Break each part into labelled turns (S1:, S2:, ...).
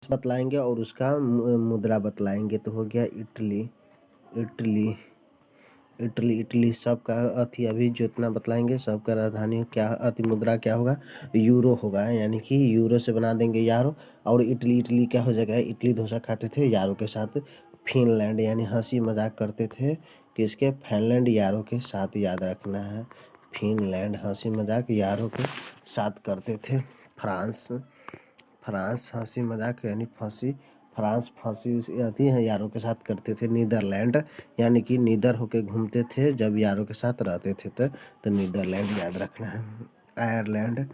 S1: बतलाएंगे और उसका मुद्रा बतलाएंगे। तो हो गया इटली, इटली, इटली, इटली सबका अति अभी जितना बतलाएंगे सबका राजधानी क्या अति मुद्रा क्या होगा, यूरो होगा। यानी कि यूरो से बना देंगे यारो। और इटली, इटली क्या हो जाएगा, इटली डोसा खाते थे यारो के साथ। फिनलैंड यानी हंसी मजाक करते थे किसके, फिनलैंड यारों के साथ, याद रखना है। फिनलैंड हंसी मजाक यारों के साथ करते थे। फ्रांस, फ्रांस हंसी मजाक यानी फांसी, फ्रांस फांसी आती है यारों के साथ करते थे। नीदरलैंड यानी कि नीदर होके घूमते थे जब यारों के साथ रहते थे तो नीदरलैंड याद रखना है। आयरलैंड,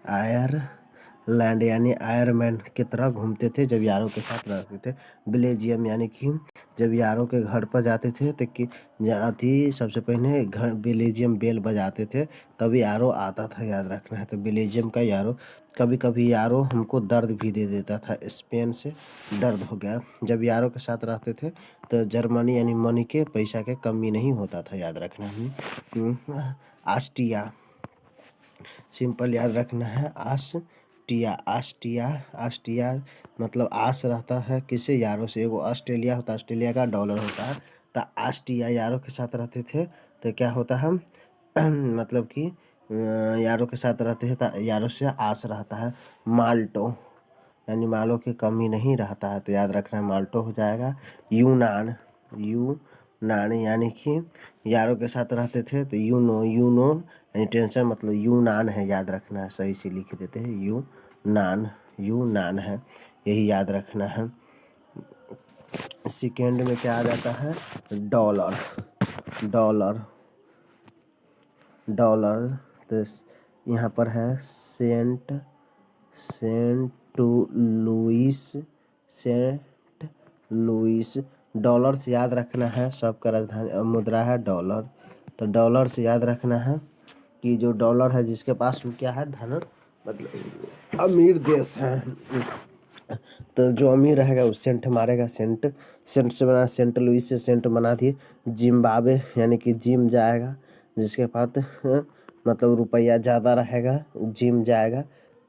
S1: आयरलैंड यानी आयरमैन की तरह घूमते थे जब यारों के साथ रहते थे। बेल्जियम यानी कि जब यारों के घर पर जाते थे तो कि थी सबसे पहले घर बेल्जियम बेल बजाते थे तभी यारो आता था, याद रखना है। तो बेल्जियम का यारो, कभी कभी यारो हमको दर्द भी दे देता था। स्पेन से दर्द हो गया। जब यारों के साथ रहते थे तो जर्मनी यानी मनी के पैसा के कमी नहीं होता था, याद रखना है। ऑस्ट्रिया, सिंपल याद रखना है। ऑस्ट्रिया, ऑस्ट्रिया, ऑस्ट्रिया मतलब आस रहता है किसे, यारों से। एगो ऑस्ट्रेलिया होता है, ऑस्ट्रेलिया का डॉलर होता है। तो ऑस्ट्रिया यारों के साथ रहते थे तो क्या होता है मतलब कि यारों के साथ रहते हैं तो यारों से आस रहता है। माल्टो यानी मालों की कमी नहीं रहता है तो याद रखना है माल्टो हो जाएगा। यूनान, यूनान यानी कि यारों के साथ रहते थे तो यूनो, यूनो यानी टेंशन मतलब यूनान है, याद रखना है। सही से लिख देते हैं यूनान, यूनान है, यही याद रखना है। सेकेंड में क्या आ जाता है, डॉलर, डॉलर, डॉलर। तो यहाँ पर है saint, saint Louis, saint Louis. Dollar से याद रखना है सबका राजधानी मुद्रा है डॉलर। तो डॉलर से याद रखना है कि जो डॉलर है जिसके पास वो क्या है, धन मतलब अमीर देश है। तो जो अमीर रहेगा वो सेंट मारेगा। सेंट, सेंट से बना, सेंट लुइस से सेंट बना दिए। जिम्बाब्वे यानी कि जिम जाएगा जिसके पास मतलब रुपया ज़्यादा रहेगा जिम जाएगा।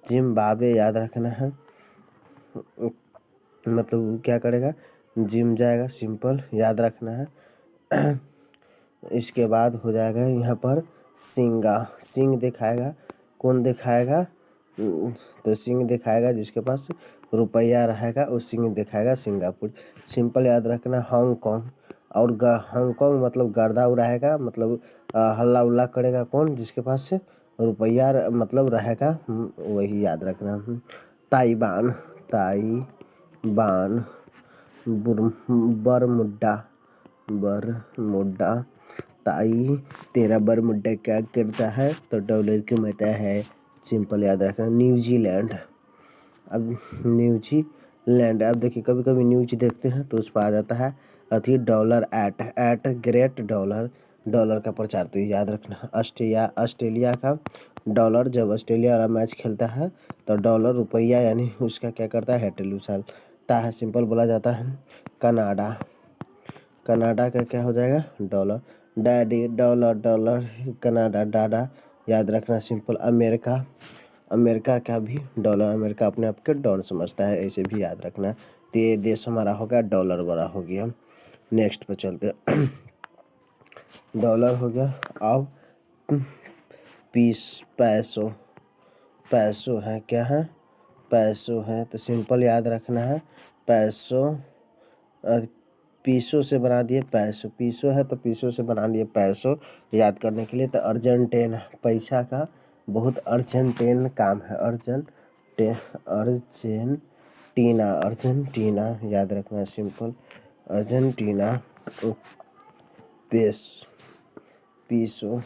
S1: जिम्बाब्वे याद रखना है मतलब क्या करेगा, जिम जाएगा, सिंपल याद रखना है। इसके बाद हो जाएगा यहाँ पर सिंगा, सिंह दिखाएगा, कौन दिखाएगा, तो सिंह दिखाएगा जिसके पास रुपया रहेगा वो सिंह दिखाएगा, सिंगापुर। सिंपल याद रखना। हांगकांग, और हांगकांग मतलब गर्दा उड़ाएगा मतलब हल्ला उल्ला करेगा कौन, जिसके पास से रुपया मतलब रहेगा, वही याद रखना। Taiwan, Taiwan, Bermuda, Bermuda. ताई तेरा बरमुड्डा क्या करता है, तो डॉलर कमाता है, सिंपल याद रखना। न्यूजीलैंड, अब न्यूजीलैंड, अब देखिए कभी कभी न्यूज देखते हैं तो उस पर आ जाता है अति dollar at great dollar, dollar का प्रचार, तो याद रखना। ऑस्ट्रेलिया, ऑस्ट्रेलिया का डॉलर, जब ऑस्ट्रेलिया वाला मैच खेलता है तो डॉलर रुपया यानी उसका क्या करता है, हेटल उछालता है, सिंपल बोला जाता है। कनाडा, कनाडा का क्या हो जाएगा, dollar. Daddy, dollar, dollar, Canada डाडा, याद रखना, सिंपल। अमेरिका, अमेरिका का भी डॉलर, अमेरिका अपने आप के डॉलर समझता है, ऐसे भी याद रखना। तो ये देश हमारा हो गया डॉलर वाला हो गया। नेक्स्ट पे चलते हैं। डॉलर हो गया। अब पीस, पैसो, पैसो है क्या है, पैसो है, तो सिंपल याद रखना है पैसो। पीसो से बना दिए पैसो, पीसो है तो पीसो से बना दिए पैसो, याद करने के लिए। तो अर्जेंटीना, पैसा का बहुत अर्जेंटीन काम है, अर्जेंटीना, अर्जेंटीना याद रखना, सिंपल अर्जेंटीना। पीसो,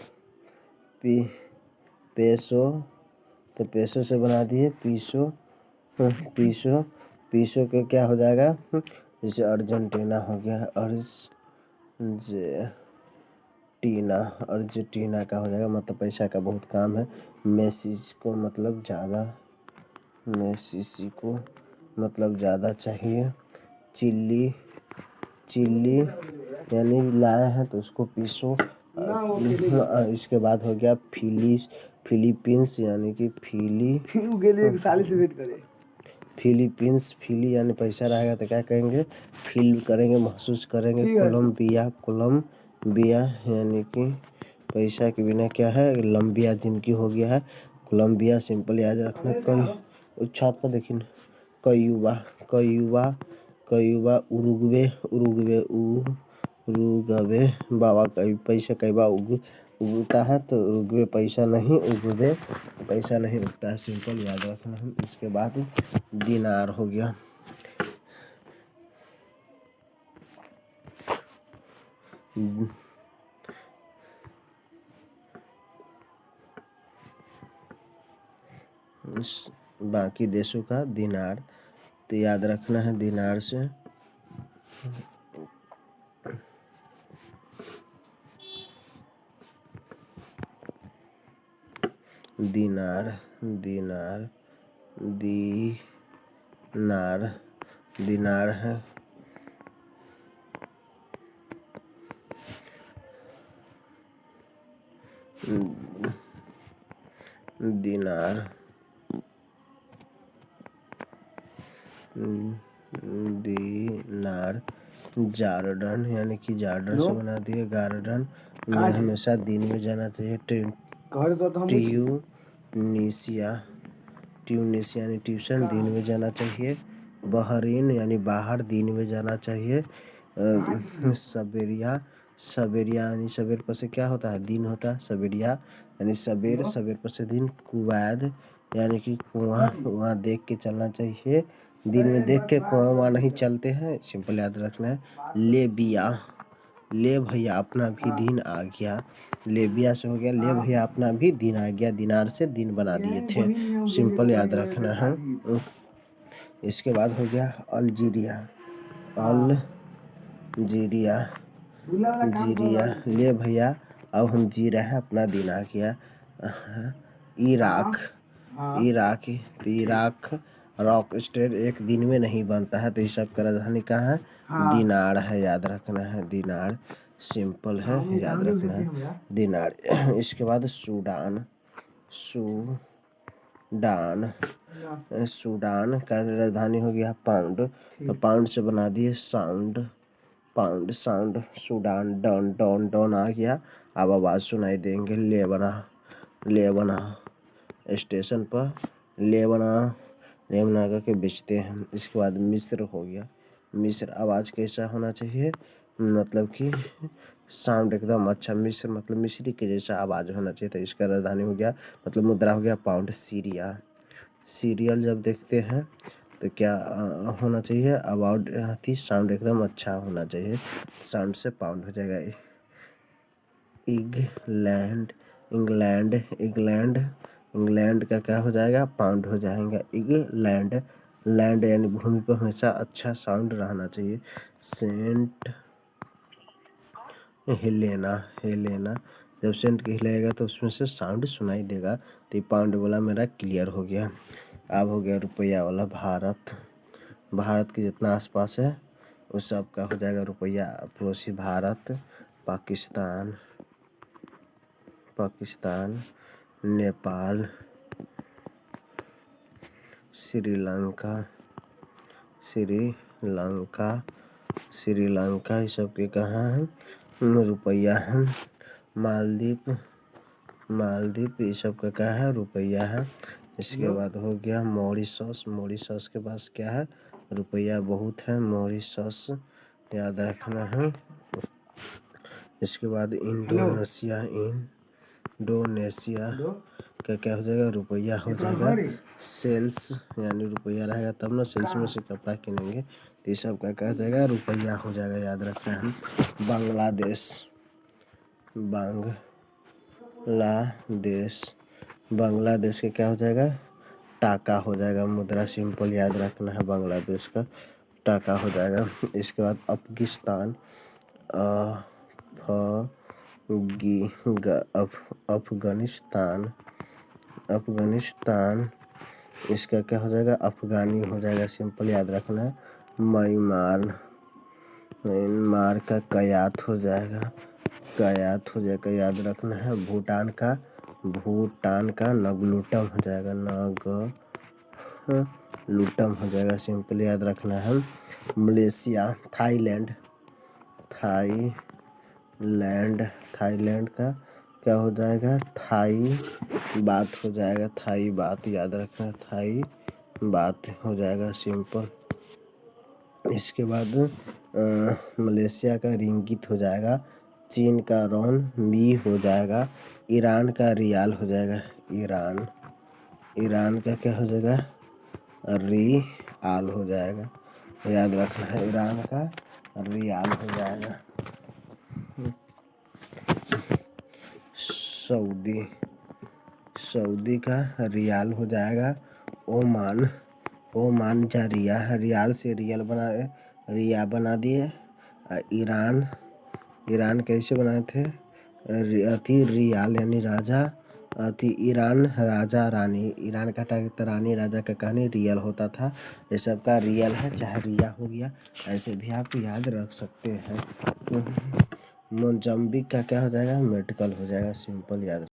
S1: पेसो, तो पेसो से बना दिए पीसो, पीसो, पीसो के क्या हो जाएगा, जैसे अर्जेंटीना हो गया, अर्जेंटीना, अर्जेंटीना का हो जाएगा मतलब पैसा का बहुत काम है। मेसिस को मतलब ज़्यादा, मेसिसी को मतलब ज़्यादा चाहिए। चिल्ली, चिल्ली यानी लाए हैं तो उसको पीसो। इसके बाद हो गया फिलीपींस यानी कि फिलीपींस, फिली यानी पैसा रहेगा तो क्या कहेंगे, फील करेंगे, महसूस करेंगे। कोलम्बिया यानी कि पैसा के बिना क्या है, लंबिया जिंदगी हो गया है। कोलम्बिया सिंपल याद रखना। कई छत पर देखिए, क्यूबा क्यूबा क्यूबा, उरुग्वे बाबा कई पैसा कई बार उगता है तो उरुग्वे पैसा नहीं, उरुग्वे पैसा नहीं उगता है, सिंपल याद रखना है। इसके बाद दिनार हो गया। बाकी देशों का दिनार तो याद रखना है। दिनार से दिनार दिनार दिनार दिनार है। दिनार दिनार जार्डन यानी कि जार्डन से बना दिए गार्डन में हमेशा दिन में जाना चाहिए। ट्यूनिसिया यानी ट्यूशन दिन में जाना चाहिए। बहरीन यानी बाहर दिन में जाना चाहिए। सवेरिया यानी सवेर पर से क्या होता है, दिन होता है। सवेरिया यानी सवेर पर से दिन। कुवैत यानी कि कुआं, वहाँ देख के चलना चाहिए। दिन में देख के कुआं वहाँ नहीं चलते हैं, सिंपल याद रखना है। लेबिया, ले भैया अपना भी दिन आ गया। लेबिया से हो गया ले भैया अपना भी दिन आ गया। दिनार से दिन बना दिए थे, सिंपल याद रखना है। इसके बाद हो गया अल्जीरिया। अल्जीरिया जीरिया, ले भैया अब हम जी रहे हैं, अपना दिन आ गया। इराक तो इराक रॉक स्टेट एक दिन में नहीं बनता है, तो इस सब का राजधानी कहाँ है, दिनार है, याद रखना है। दिनार सिंपल है, याद रखना है दिनार। इसके बाद सूडान का राजधानी हो गया पाउंड, तो पाउंड से बना दिए साउंड। Sound Sudan. डॉन आ गया, अब आवाज़ सुनाई देंगे। लेबना स्टेशन पर लेबना करके बेचते हैं। इसके बाद मिस्र हो गया। मिस्र आवाज़ कैसा होना चाहिए, मतलब कि साउंड एकदम अच्छा। मिस्र मतलब मिस्री के जैसा आवाज़ होना चाहिए, तो इसका राजधानी हो गया, मतलब मुद्रा हो गया पाउंड। सीरियल जब देखते हैं तो क्या होना चाहिए, अबाउट थी, साउंड एकदम अच्छा होना चाहिए, साउंड से पाउंड हो जाएगा। इंग्लैंड का क्या हो जाएगा, पाउंड हो जाएगा। लैंड यानी भूमि पर हमेशा अच्छा साउंड रहना चाहिए। सेंट हेलेना जब सेंट के हिलाएगा तो उसमें से साउंड सुनाई देगा, तो ये पाउंड वाला मेरा क्लियर हो गया। अब हो गया रुपया वाला। भारत के जितना आसपास है उस सब का हो जाएगा रुपया। पड़ोसी भारत, पाकिस्तान, नेपाल, श्रीलंका ये सब के कहाँ है, रुपया है। मालदीव ये सब का क्या है, रुपया है। इसके बाद हो गया मॉरिशस के पास क्या है, रुपया बहुत है। मॉरिशस याद रखना है। इसके बाद इंडोनेशिया का क्या हो जाएगा, रुपया हो जाएगा। सेल्स यानी रुपया रहेगा तब ना सेल्स में से कपड़ा किनेंगे, तो ये सब का क्या हो जाएगा, रुपया हो जाएगा, याद रखना है। बांग्लादेश के क्या हो जाएगा, टाका हो जाएगा। मुद्रा सिंपल याद रखना है, बांग्लादेश का टाका हो जाएगा। इसके बाद अफगानिस्तान, अफगानिस्तान इसका क्या हो जाएगा, अफगानी हो जाएगा, सिंपल याद रखना है। म्यांमार का कयात हो जाएगा, याद रखना है। भूटान का नगलुटम हो जाएगा, लूटम हो जाएगा, सिंपल याद रखना है। मलेशिया, थाईलैंड, थाईलैंड, थाईलैंड का क्या हो जाएगा, थाई बात हो जाएगा, थाई बात याद रखना, थाई बात हो जाएगा सिंपल। इसके बाद मलेशिया का रिंगित हो जाएगा, चीन का रॉन मी हो जाएगा, ईरान का रियाल हो जाएगा, ईरान, ईरान का क्या हो जाएगा, रियाल हो जाएगा, याद रखना है, ईरान का रियाल हो जाएगा। सऊदी, सऊदी का रियाल हो जाएगा, ओमान, ओमान का रियाल से रियल रिया बना दिए। ईरान, ईरान कैसे बनाए थे, अति रियाल यानी राजा, अति ईरान राजा रानी, ईरान का रानी राजा का कहानी रियल होता था, ये सब का रियल है, चाहे रिया हो गया, ऐसे भी आप याद रख सकते हैं। मोजाम्बिक का क्या हो जाएगा, मेडिकल हो जाएगा, सिंपल याद।